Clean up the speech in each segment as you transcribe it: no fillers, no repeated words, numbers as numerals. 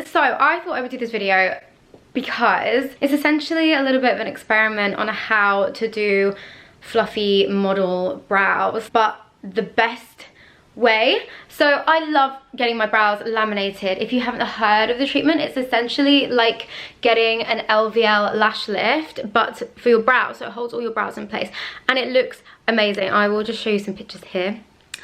So I thought I would do this video because it's essentially a little bit of an experiment on how to do fluffy model brows, but the best way. So I love getting my brows laminated. If you haven't heard of the treatment, it's essentially like getting an LVL lash lift, but for your brows, so it holds all your brows in place, and it looks amazing. I will just show you some pictures here.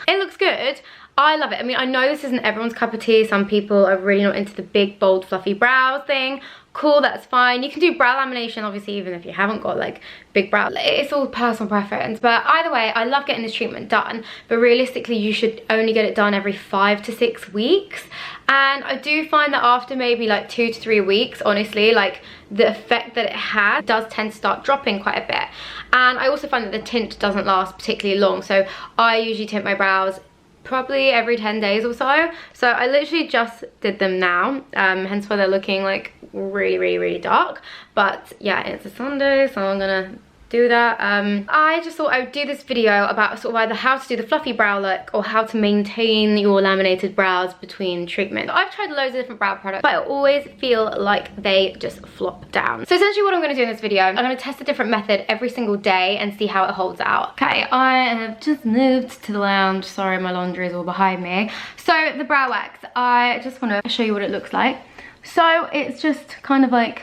It looks good. I love it. I mean, I know this isn't everyone's cup of tea. Some people are really not into the big, bold, fluffy brows thing. Cool, that's fine. You can do brow lamination, obviously, even if you haven't got like big brows. It's all personal preference. But either way, I love getting this treatment done. But realistically, you should only get it done every 5 to 6 weeks. And I do find that after maybe like 2 to 3 weeks, honestly, like the effect that it has does tend to start dropping quite a bit. And I also find that the tint doesn't last particularly long. So I usually tint my brows probably every 10 days or so. So I literally just did them now, hence why they're looking like really dark. But yeah, it's a Sunday, so I'm gonna do that. I just thought I would do this video about sort of either how to do the fluffy brow look or how to maintain your laminated brows between treatments. I've tried loads of different brow products, but I always feel like they just flop down. So essentially what I'm going to do in this video, I'm going to test a different method every single day and see how it holds out. Okay, I have just moved to the lounge. Sorry, my laundry is all behind me. So the brow wax, I just want to show you what it looks like. So it's just kind of like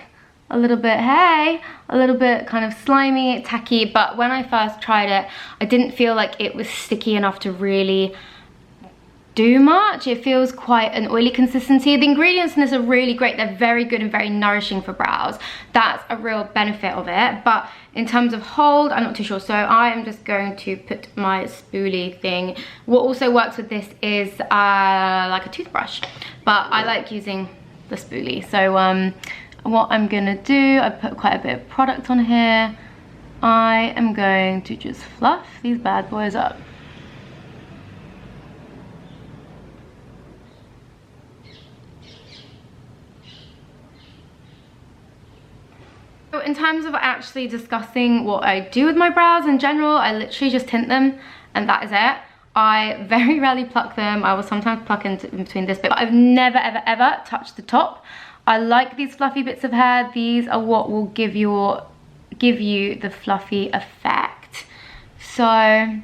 a little bit, a little bit kind of slimy, tacky, but when I first tried it, I didn't feel like it was sticky enough to really do much. It feels quite an oily consistency. The ingredients in this are really great. They're very good and very nourishing for brows. That's a real benefit of it. But in terms of hold, I'm not too sure. So I am just going to put my spoolie thing. What also works with this is like a toothbrush, but I like using the spoolie. So what I'm gonna do, I put quite a bit of product on here. I am going to just fluff these bad boys up. So in terms of actually discussing what I do with my brows in general, I literally just tint them and that is it. I very rarely pluck them. I will sometimes pluck in between this bit, but I've never ever touched the top. I like these fluffy bits of hair. These are what will give you the fluffy effect. So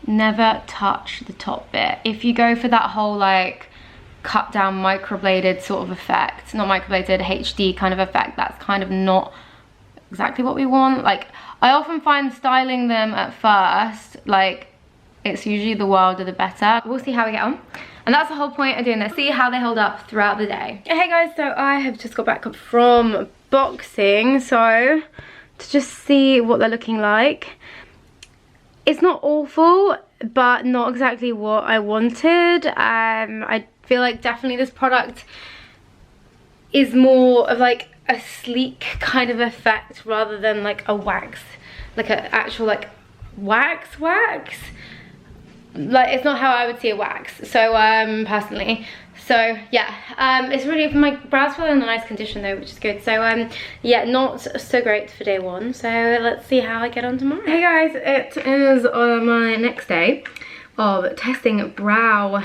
never touch the top bit. If you go for that whole like cut down microbladed sort of effect, not microbladed, HD kind of effect, that's kind of not exactly what we want. Like I often find styling them at first, like it's usually the wilder the better. We'll see how we get on. And that's the whole point of doing this. See how they hold up throughout the day. Hey guys, so I have just got back from boxing. So to just see what they're looking like. It's not awful, but not exactly what I wanted. I feel like definitely this product is more of like a sleek kind of effect rather than like a wax, like an actual like wax. Like it's not how I would see a wax, so personally. So yeah, it's really, my brows feel in a nice condition though, which is good. So yeah, not so great for day one, so let's see how I get on tomorrow. Hey guys, it is my next day of testing brow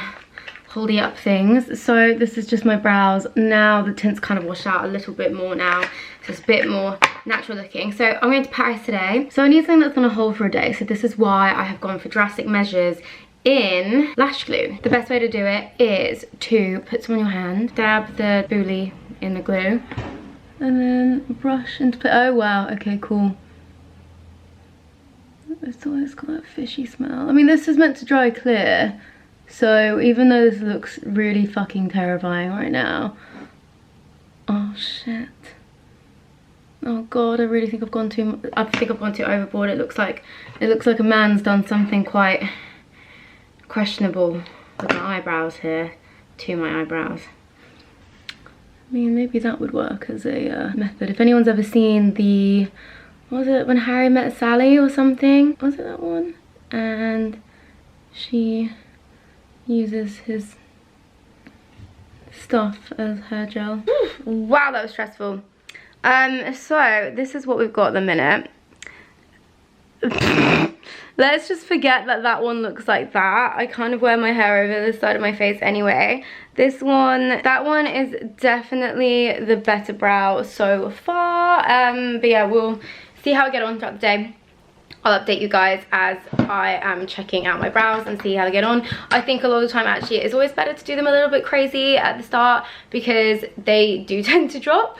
holdy up things. So this is just my brows now. The tint's kind of washed out a little bit more now, so it's a bit more natural looking. So I'm going to Paris today, so I need something that's going to hold for a day. So this is why I have gone for drastic measures in lash glue. The best way to do it is to put some on your hand, dab the spoolie in the glue, and then brush into place. Oh wow, okay, cool. It's always got that fishy smell. I mean, this is meant to dry clear, so even though this looks really fucking terrifying right now, oh shit. Oh god, I really think I've gone too overboard. It looks like a man's done something quite questionable with my eyebrows here, to my eyebrows. I mean, maybe that would work as a method. If anyone's ever seen the, what was it, When Harry Met Sally or something? Was it that one? And she uses his stuff as hair gel. Wow, that was stressful. So this is what we've got at the minute. let's just forget that that one looks like that. I kind of wear my hair over the side of my face anyway. This one, that one is definitely the better brow so far. But yeah, we'll see how I get on throughout the day. I'll update you guys as I am checking out my brows and see how they get on. I think a lot of the time actually it's always better to do them a little bit crazy at the start because they do tend to drop.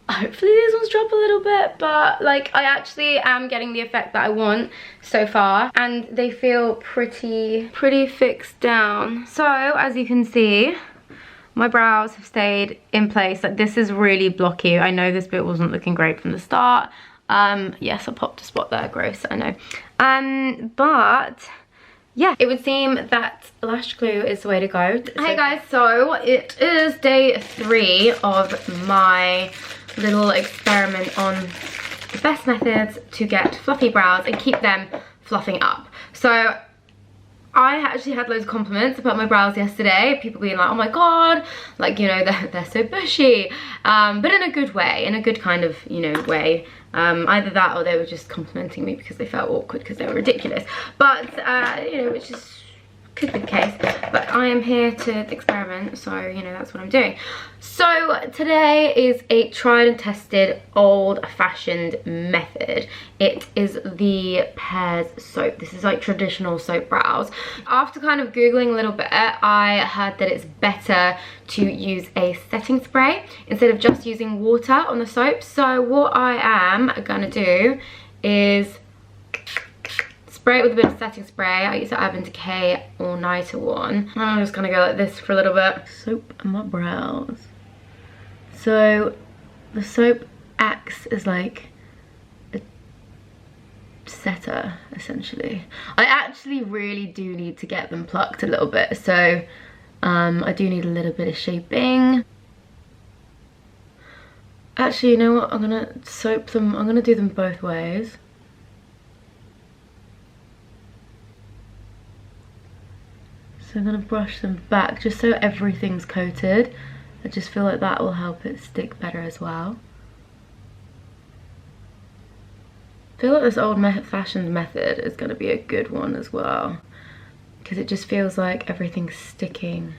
Hopefully these ones drop a little bit, but like I actually am getting the effect that I want so far, and they feel pretty fixed down. So as you can see, my brows have stayed in place. Like this is really blocky. I know this bit wasn't looking great from the start. Yes, I popped a spot there, gross, I know. But yeah, it would seem that lash glue is the way to go. Hey guys, so it is day 3 of my little experiment on the best methods to get fluffy brows and keep them fluffing up. So I actually had loads of compliments about my brows yesterday. People being like, oh my god, like, you know, they're so bushy. But in a good way, in a good kind of, you know, way. Either that or they were just complimenting me because they felt awkward because they were ridiculous. But, you know, which is could be the case. But I am here to experiment, so, you know, that's what I'm doing. So today is a tried and tested old-fashioned method. It is the Pears soap. This is like traditional soap brows. After kind of Googling a little bit, I heard that it's better to use a setting spray instead of just using water on the soap. So what I am gonna do is spray it with a bit of setting spray. I use the Urban Decay All Nighter one. I'm just gonna go like this for a little bit. Soap on my brows. So the soap acts as like a setter, essentially. I actually really do need to get them plucked a little bit, so I do need a little bit of shaping. Actually, you know what? I'm gonna soap them. I'm gonna do them both ways. So I'm gonna brush them back just so everything's coated. I just feel like that will help it stick better as well. I feel like this old-fashioned method is gonna be a good one as well, because it just feels like everything's sticking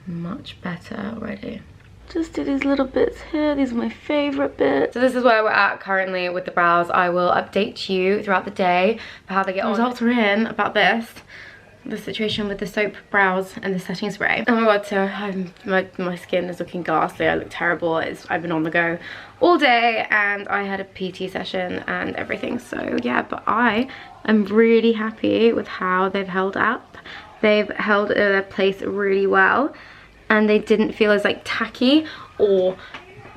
much better already. Just do these little bits here. These are my favorite bits. So this is where we're at currently with the brows. I will update you throughout the day for how they get on. Results are in about this. The situation with the soap brows and the setting spray. Oh my god, so my skin is looking ghastly. I look terrible. I've been on the go all day and I had a PT session and everything. So yeah, but I am really happy with how they've held up. They've held their place really well and they didn't feel as like tacky or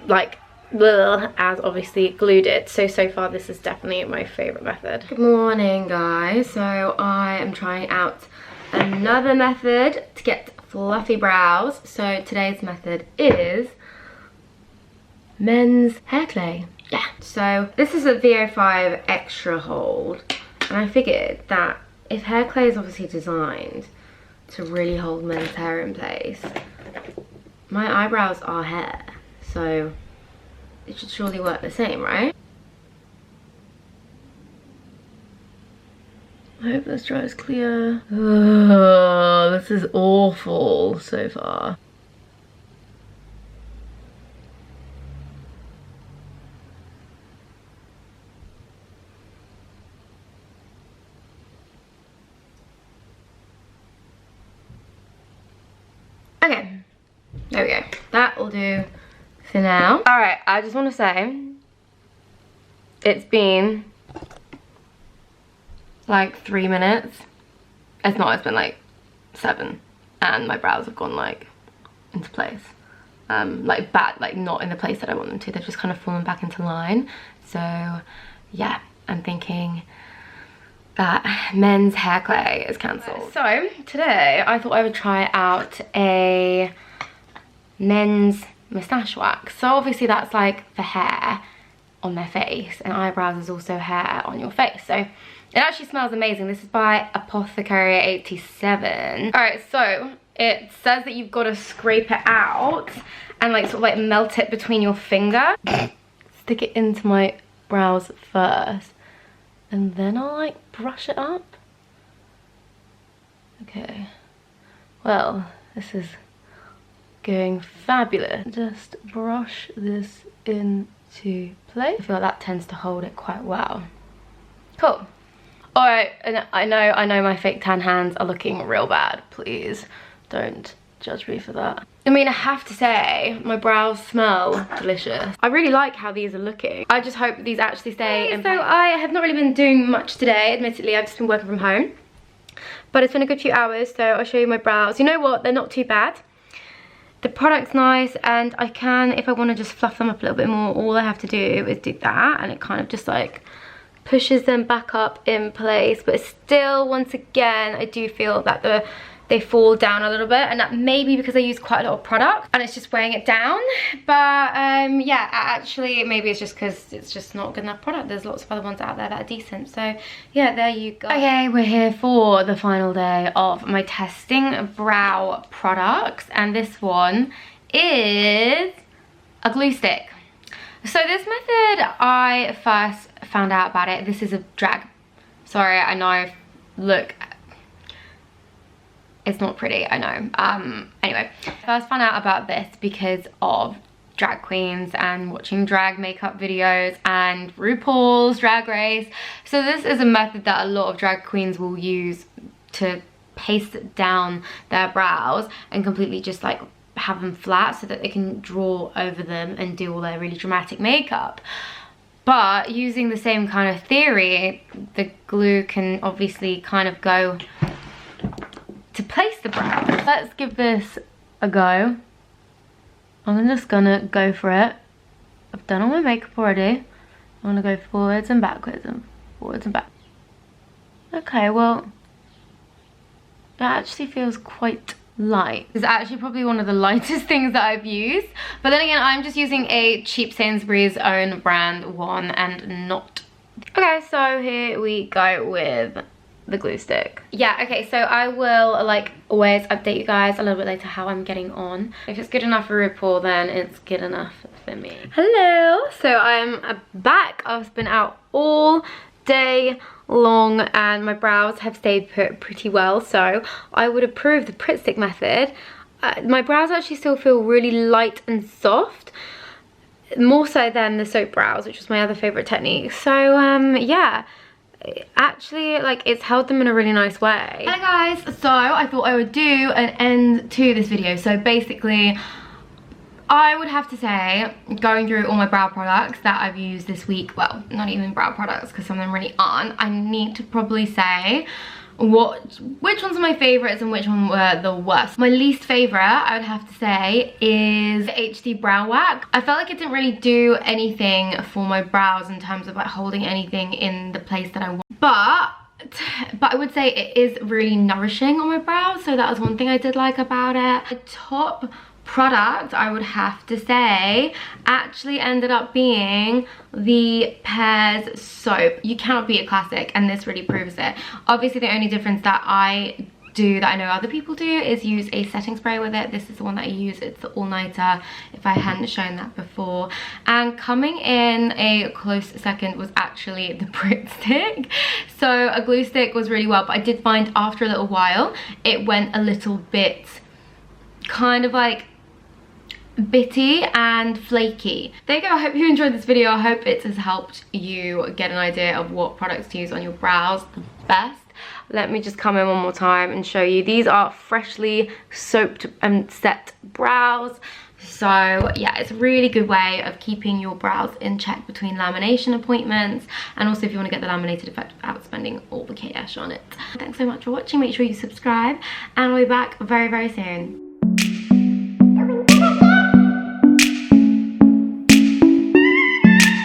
like bleh, as obviously glued it. So far this is definitely my favorite method. Good morning guys. So I am trying out another method to get fluffy brows. So today's method is men's hair clay. Yeah, so this is a VO5 extra hold and I figured that if hair clay is obviously designed to really hold men's hair in place, my eyebrows are hair, so it should surely work the same, right? I hope this dries clear. Oh, this is awful so far. Okay, there we go. That will do for now. All right, I just want to say it's been like 3 minutes. It's not, it's been like 7 and my brows have gone like into place. Like bad, like not in the place that I want them to. They've just kind of fallen back into line. So yeah, I'm thinking that men's hair clay is cancelled. So today I thought I would try out a men's moustache wax. So obviously that's like for hair on their face, and eyebrows is also hair on your face. So it actually smells amazing. This is by Apothecary 87. All right, so it says that you've got to scrape it out and like sort of like melt it between your finger. Stick it into my brows first and then I'll like brush it up. Okay, well, this is going fabulous. Just brush this into place. I feel like that tends to hold it quite well. Cool. Alright, and I know my fake tan hands are looking real bad. Please don't judge me for that. I mean, I have to say, my brows smell delicious. I really like how these are looking. I just hope these actually stay in place. So I have not really been doing much today, admittedly. I've just been working from home. But it's been a good few hours, so I'll show you my brows. You know what? They're not too bad. The product's nice, and I can, if I want to just fluff them up a little bit more, all I have to do is do that, and it kind of just like pushes them back up in place. But still, once again, I do feel that they fall down a little bit, and that may be because I use quite a lot of product and it's just weighing it down. But yeah, actually maybe it's just because it's just not good enough product. There's lots of other ones out there that are decent. So yeah, there you go. Okay, we're here for the final day of my testing brow products, and this one is a glue stick. So this method, I first found out about it. This is a drag. Sorry, I know, look, it's not pretty, I know. Anyway, I first found out about this because of drag queens and watching drag makeup videos and RuPaul's Drag Race. So this is a method that a lot of drag queens will use to paste down their brows and completely just like have them flat so that they can draw over them and do all their really dramatic makeup. But using the same kind of theory, the glue can obviously kind of go to place the brow. Let's give this a go. I'm just gonna go for it. I've done all my makeup already. I'm gonna go forwards and backwards and forwards and back. Okay, well, it actually feels quite light. It's actually probably one of the lightest things that I've used. But then again, I'm just using a cheap Sainsbury's own brand one and not. Okay, so here we go with the glue stick. Yeah, okay, so I will, like always, update you guys a little bit later how I'm getting on. If it's good enough for RuPaul, then it's good enough for me. Hello, so I'm back. I've been out all day long and my brows have stayed put pretty well, so I would approve the Pritt Stick method. My brows actually still feel really light and soft, more so than the soap brows, which was my other favorite technique. So yeah, actually, like, it's held them in a really nice way. Hello guys, so I thought I would do an end to this video. So basically, I would have to say, going through all my brow products that I've used this week, well, not even brow products because some of them really aren't, I need to probably say which ones are my favorites and which one were the worst. My least favorite, I would have to say, is HD Brow Wax. I felt like it didn't really do anything for my brows in terms of like holding anything in the place that I want. But I would say it is really nourishing on my brows, so that was one thing I did like about it. The top product, I would have to say, actually ended up being the Pears soap. You cannot beat a classic, and this really proves it. Obviously, the only difference that I do that I know other people do is use a setting spray with it. This is the one that I use. It's the all-nighter, if I hadn't shown that before. And coming in a close second was actually the Pritt Stick. So a glue stick was really well, but I did find after a little while it went a little bit kind of like bitty and flaky. There you go. I hope you enjoyed this video. I hope it has helped you get an idea of what products to use on your brows the best. Let me just come in one more time and show you. These are freshly soaped and set brows. So yeah, it's a really good way of keeping your brows in check between lamination appointments, and also if you want to get the laminated effect without spending all the cash on it. Thanks so much for watching. Make sure you subscribe, and I'll be back very, very soon.